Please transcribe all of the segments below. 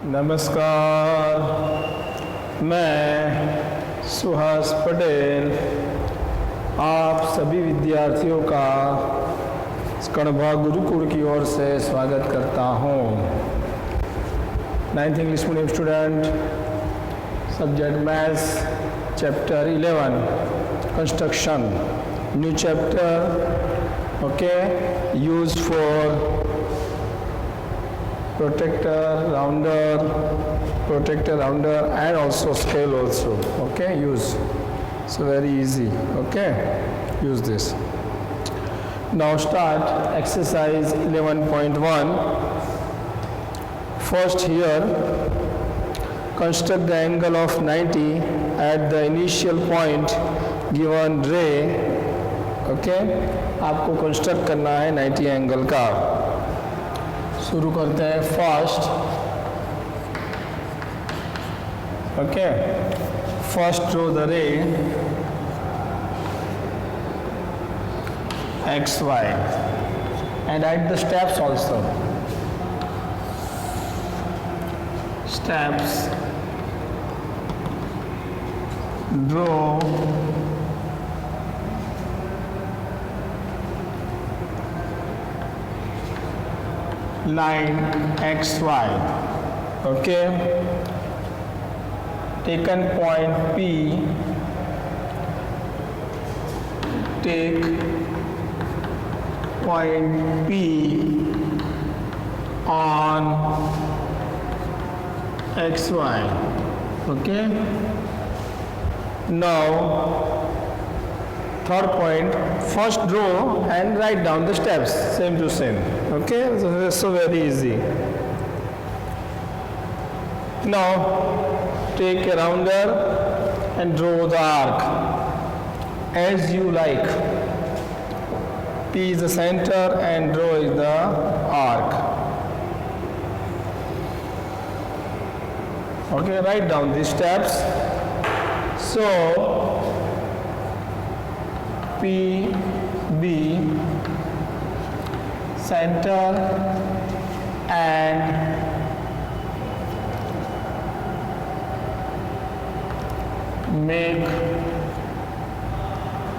नमस्कार, मैं सुहास पटेल आप सभी विद्यार्थियों का कण्वा गुरुकुल की ओर से स्वागत करता हूँ। 9th English medium student, subject maths, chapter 11 construction, new chapter, okay, use for protector, rounder and also scale also, okay, use. So very easy, okay, use this. Now start exercise 11.1. First here, construct the angle of 90 at the initial point given ray, okay, आपको construct करना है 90 angle का। शुरू करते हैं first, okay, first draw the ray X Y and write the steps also. Steps, draw line xy, okay, taken point P, take point P on xy, okay. Now third point, first draw and write down the steps, same to same, okay, so very easy. Now take a rounder and draw the arc as you like. P is the center and draw is the arc, okay. Write down these steps. So P, B, center and make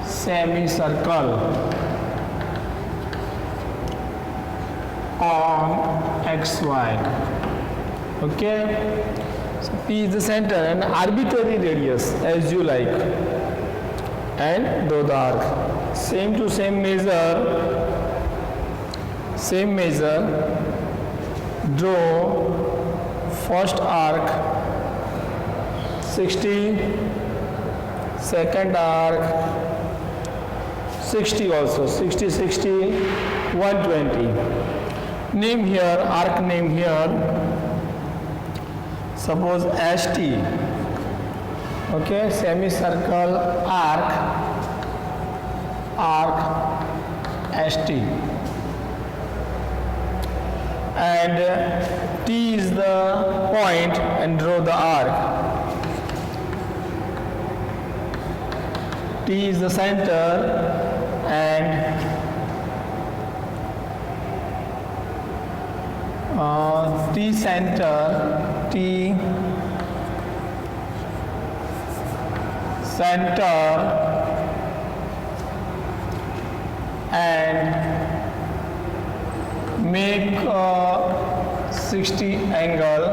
semicircle on XY, okay. So P is the center and arbitrary radius as you like, and draw the arc. Same to same measure, draw first arc 60, second arc 60 also, 60, 60, 120. Name here, arc name here, suppose ST, okay, semicircle arc ST, and T is the point and draw the arc. T is the center and T center, T center and make 60 angle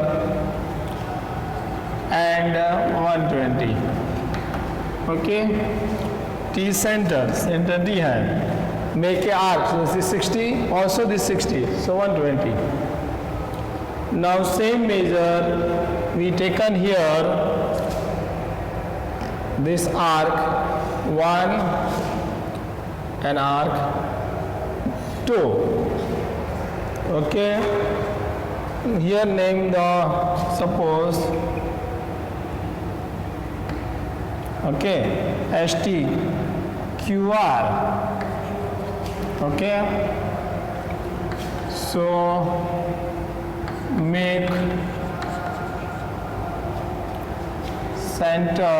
and 120, okay. T center T है, make a arc, so this is 60, also this 60, so 120. Now same measure we taken here, this arc 1 and arc 2, okay. Here name the, suppose, okay, ST QR, okay. So make center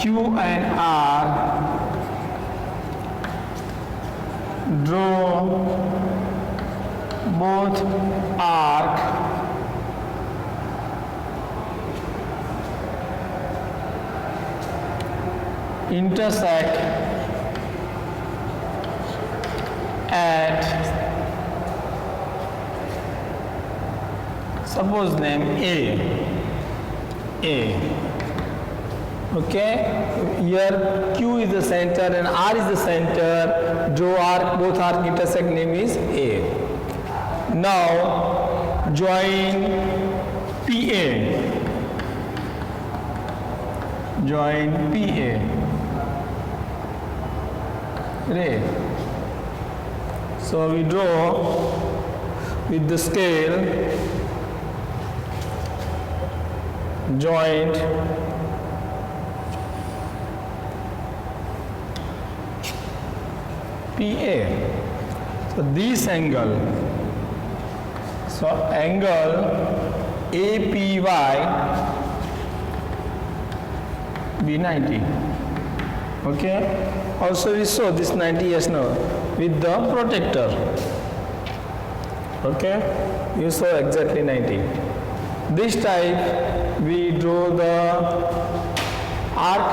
Q and R, draw both arc intersect at, suppose name A. Okay, here Q is the center and R is the center. Draw arc, both arc intersect, name is A. Now join PA. Join PA. Ray. So we draw with the scale joint PA. So this angle, so angle APY be 90. Okay, also we saw this 90, yes, no, with the protector. Okay, you saw exactly 90. This type we draw the arc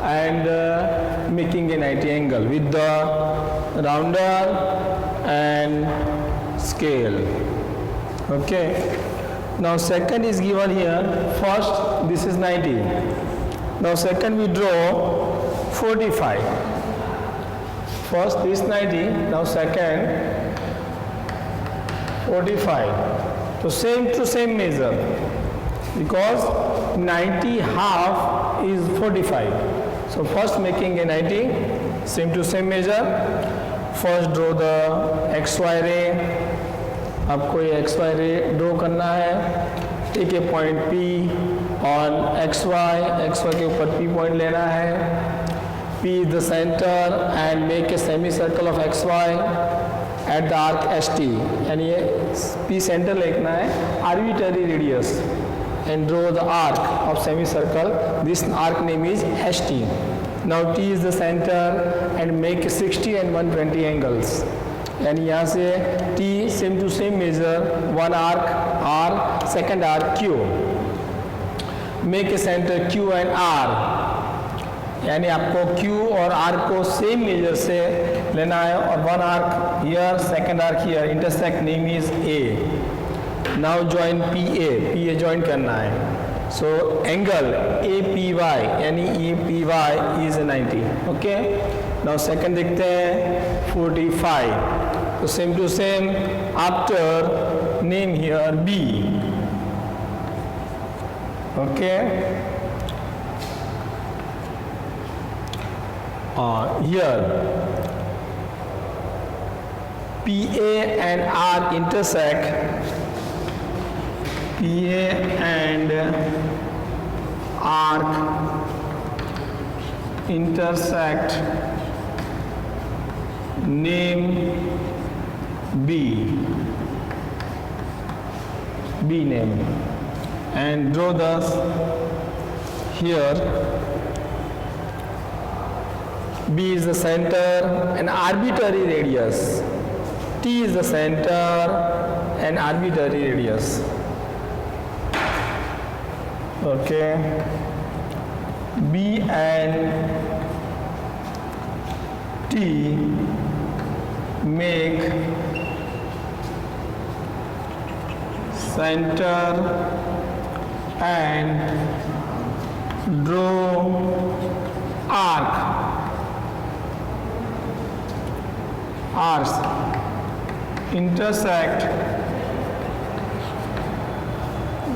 and making a 90 angle with the rounder and scale. Okay, now second is given here. First this is 90. Now second we draw 45. First this 90, now second 45. So same to same measure, because 90 half is 45. So first making a 90, same to same measure. First draw the XY ray. आपको ये XY ray draw करना है. Take a point P on XY. XY के ऊपर P point लेना है. P is the center and make a semicircle of XY at the arc ST. and ये P center लिखना है. Arbitrary radius and draw the arc of semicircle. This arc name is ST. Now T is the center and make 60 and 120 angles. and यहाँ से T same to same measure, one arc R, second arc Q. Make a center Q and R. यानी आपको Q और R को same major से लेना है और one arc here, second arc here, intersect name is A. Now join PA join करना है. So angle APY यानी APY is 90. Okay. Now second देखते हैं 45. So same to same. After name here B. Okay. Here PA and R intersect. PA and arc intersect, name B name, and draw thus here. B is the center and arbitrary radius. T is the center and arbitrary radius. Okay. B and T make center and draw arcs intersect,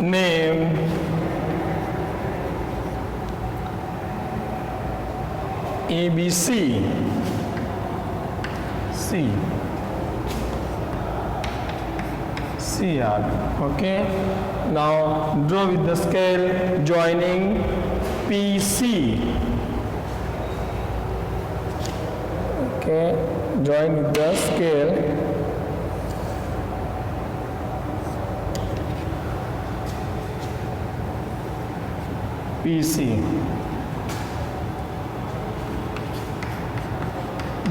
name ABC CR. Okay, now draw with the scale joining PC. Okay, join with the scale. PC.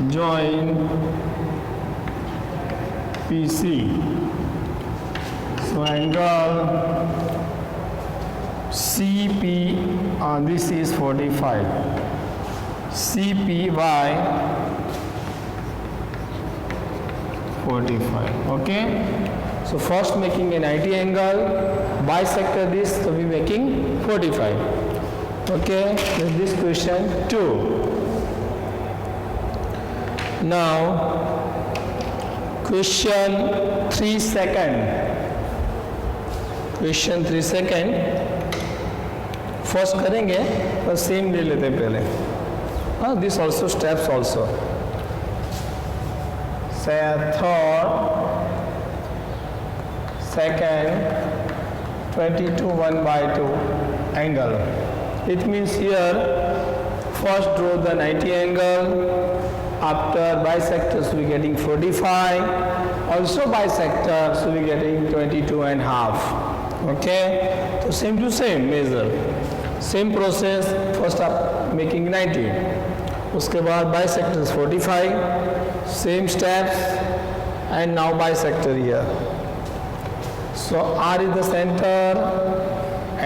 Join PC. So angle CP, this is 45. CPY 45. Okay. So first making a 90 angle, bisector this, so we making 45. Okay. Then this question 2. Now question 3 second. Question 3 second. First करेंगे पर same ले लेते हैं पहले. हाँ, this also steps also. से third second 22 1/2 angle. It means here first draw the 90 angle. After bisectors we getting 45. Also bisector, so we getting 22.5. Okay. So same to same measure. Same process. First up making 90. उसके बाद bisectors 45. Same steps. And now bisector here. So R is the center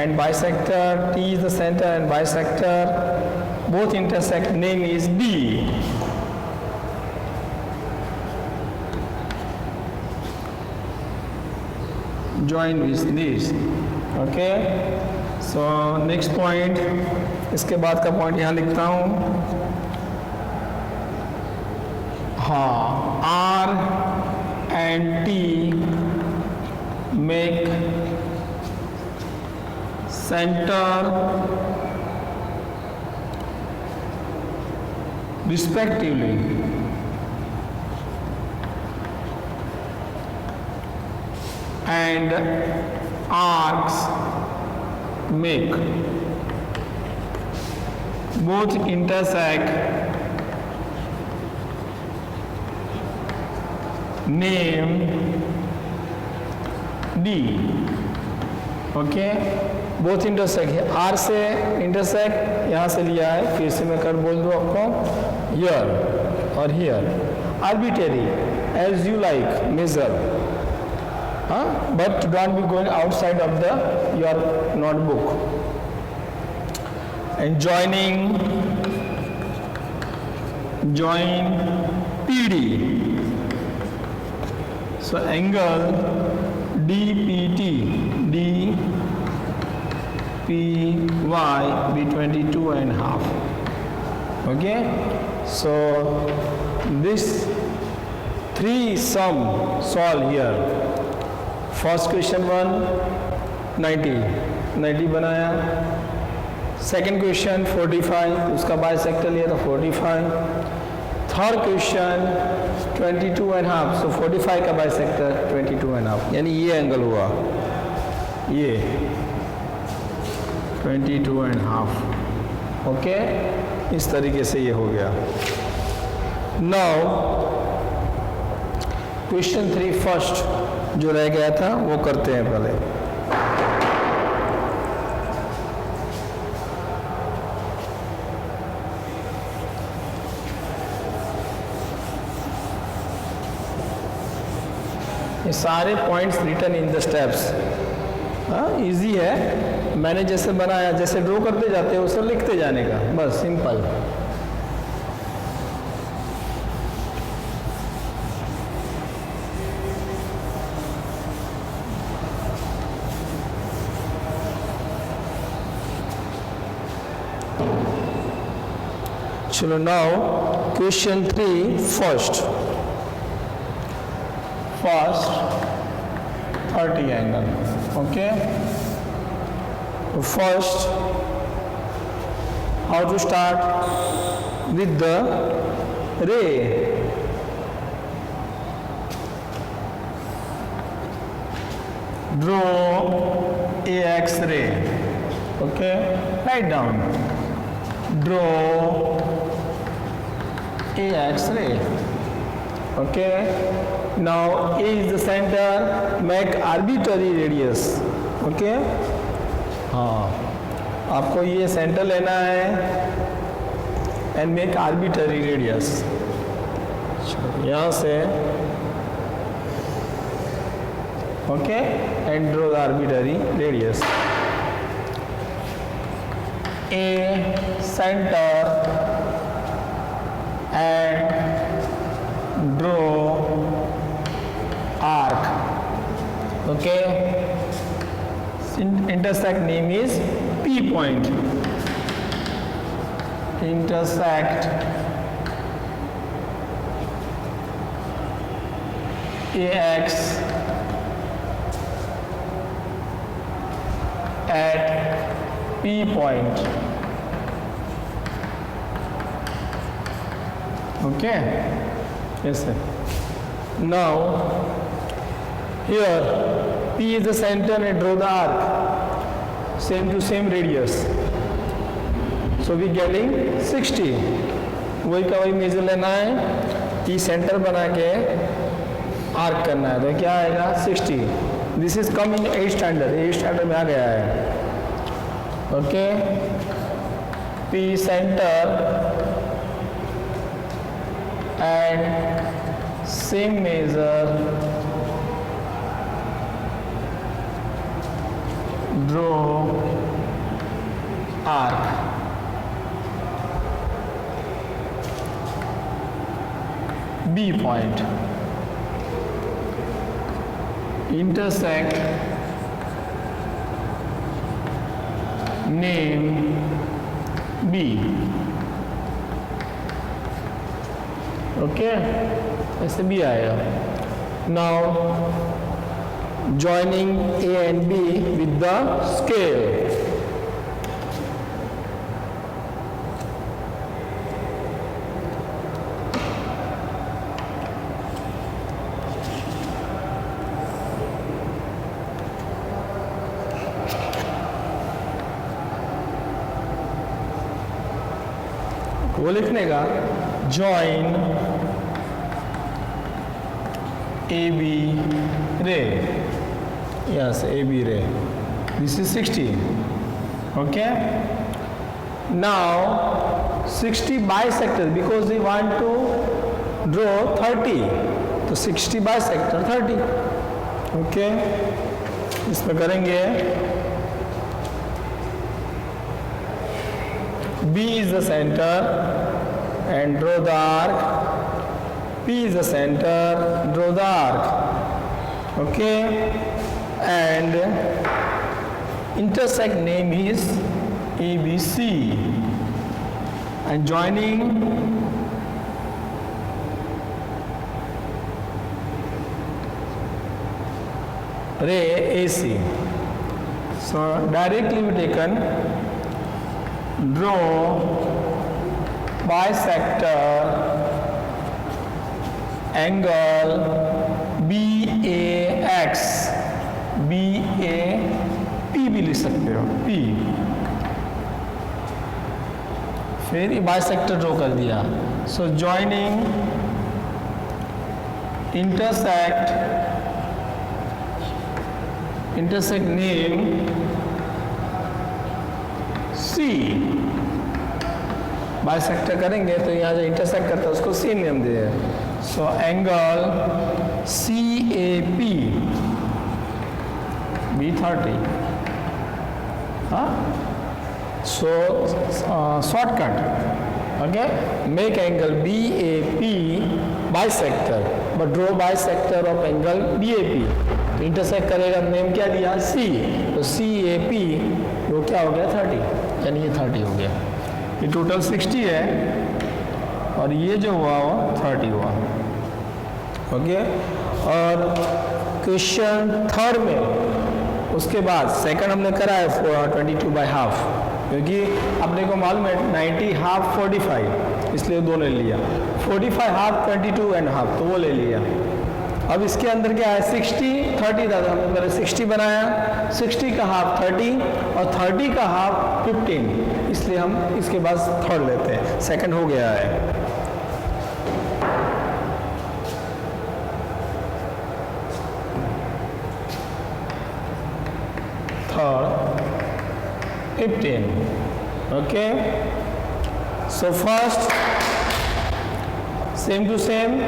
and bisector. T is the center and bisector. Both intersect. Name is D. Join with this. Okay. So next point. इसके बाद का point यहाँ लिखता हूँ. हाँ, R and T make center respectively. And arcs make both intersect. Name D. Okay. Both intersect है. Are से intersect यहाँ से लिया है. फिर से मैं कर बोल दूँ आपको. हियर और here. Arbitrary as you like measure. But don't be going outside of your notebook. And join PD. So angle DPT, DPY be 22.5. Okay. So this 3 sum solve here. First question 1 90 बनाया. Second question 45, उसका bisector लिया था 45. Third question 22.5, सो 45 का bisector 22.5, यानी ये angle हुआ, ये 22.5. Okay. इस तरीके से ये हो गया. नाउ क्वेश्चन 3 फर्स्ट जो रह गया था वो करते हैं पहले. ये सारे points written in the steps. Easy है. मैंने जैसे बनाया, जैसे ड्रॉ करते जाते हैं उसे लिखते जाने का, बस सिंपल. चलो. Now question 3 first 30 angle. Okay. First how to start with the ray. Draw AX ray. Okay. Write down. Draw AX ray. Okay. Now A is the center. Make arbitrary radius. Okay. हाँ, आपको ये centre लेना है and make arbitrary radius. यहाँ से okay, and draw the arbitrary radius. A center and draw arc. Okay, intersect name is P point. Intersect AX at P point. Okay, yes sir. Now here P is the center and draw the arc, same to same radius, so we getting 60. वही का वही major लेना है, P centre बना के arc करना है, तो क्या आएगा 60. This is come in 8th standard, 8th standard में आ गया है. Okay, P centre and same measure draw arc. B point. Intersect name B. Okay, ऐसे भी आएगा. Now joining A and B with the scale. वो लिखने का join AB ray. Yes, AB ray. This is 60. Okay. Now 60 bisector, because we want to draw 30. तो 60 bisector 30. Okay. इसमें करेंगे B is the center and draw the arc. P is the center, draw the arc. Okay, and intersect name is ABC and joining ray AC. So directly we taken draw bisector angle BAX, BAP भी लिख सकते हो, P. फिर bisector draw कर दिया. So joining intersect name C. Bisector करेंगे तो यहाँ जो इंटरसेक्ट करता है उसको C नेम दे. So angle CAP B30. हाँ, so shortcut. Okay, make angle BAP bisector, but draw bisector of angle BAP. तो इंटरसेक्ट करेगा, नेम क्या दिया C, तो CAP वो क्या हो गया 30, यानी ये 30 हो गया. ये टोटल 60 है और ये जो हुआ वो 30 हुआ. ओके, और क्वेश्चन थर्ड में उसके बाद सेकंड हमने करा है 22/2, क्योंकि अपने को मालूम है 90 हाफ 45, इसलिए दोनों ले लिया. 45 हाफ 22.5, तो वो ले लिया. अब इसके अंदर क्या है 60 30 था, हमने पहले 60 बनाया, 60 का हाफ 30 और 30 का हाफ 15, इसलिए हम इसके बाद थर्ड लेते हैं. सेकंड हो गया है. Third 15. Okay, so first same to same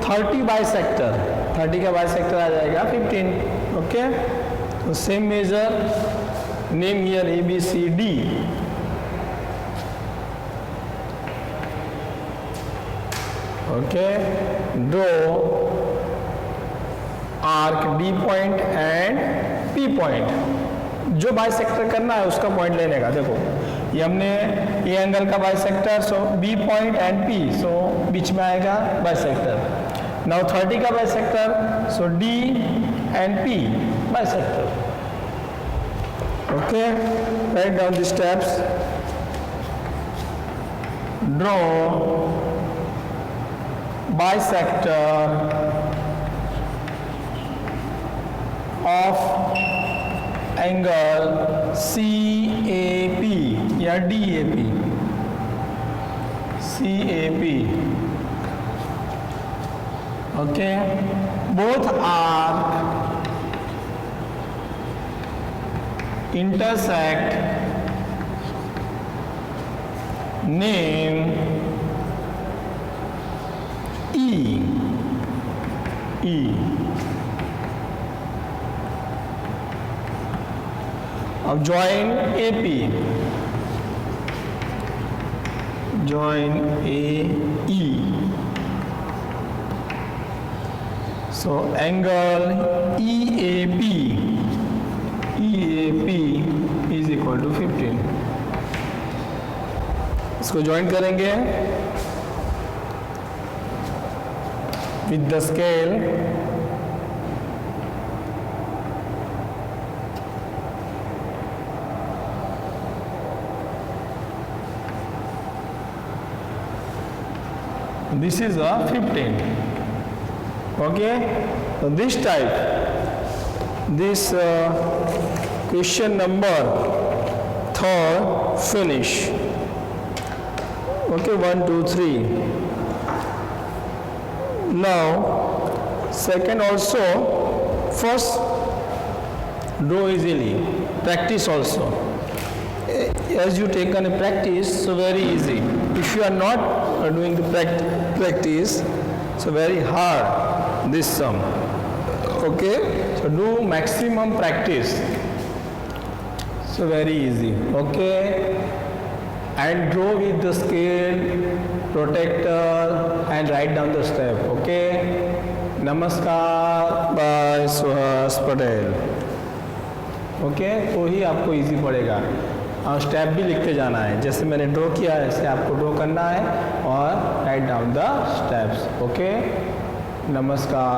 30 bisector, 30 का बाइसेक्टर आ जाएगा 15. ओके, तो same measure, name here A B C D. Okay, draw arc D point and P point. जो बाइसेक्टर करना है उसका पॉइंट लेने का. देखो ये हमने ए एंगल का bisector, so B point and P, so बीच में आएगा बाइसेक्टर. नाउ 30 का bisector, so D and P bisector. Okay, write down the steps. Draw bisector of angle CAP या DAP. CAP. Okay, both arc intersect, name E. अब join AP, join AE. So angle EAP is equal to 15. इसको join करेंगे with the scale. This is a 15. Okay, so this type, this question number third finish. Okay, 1 2 3. Now second also, first draw easily, practice also. As you take on a practice, so very easy. If you are not doing the practice, so very hard this sum. Okay, so do maximum practice, so very easy. Okay, and draw with the scale, protractor, and write down the step. Okay, नमस्कार by Suhas Patel. Okay, तो ही आपको easy पड़ेगा. और step भी लिखते जाना है, जैसे मैंने ड्रॉ किया है ऐसे आपको ड्रॉ करना है और write down the steps. Okay, नमस्कार.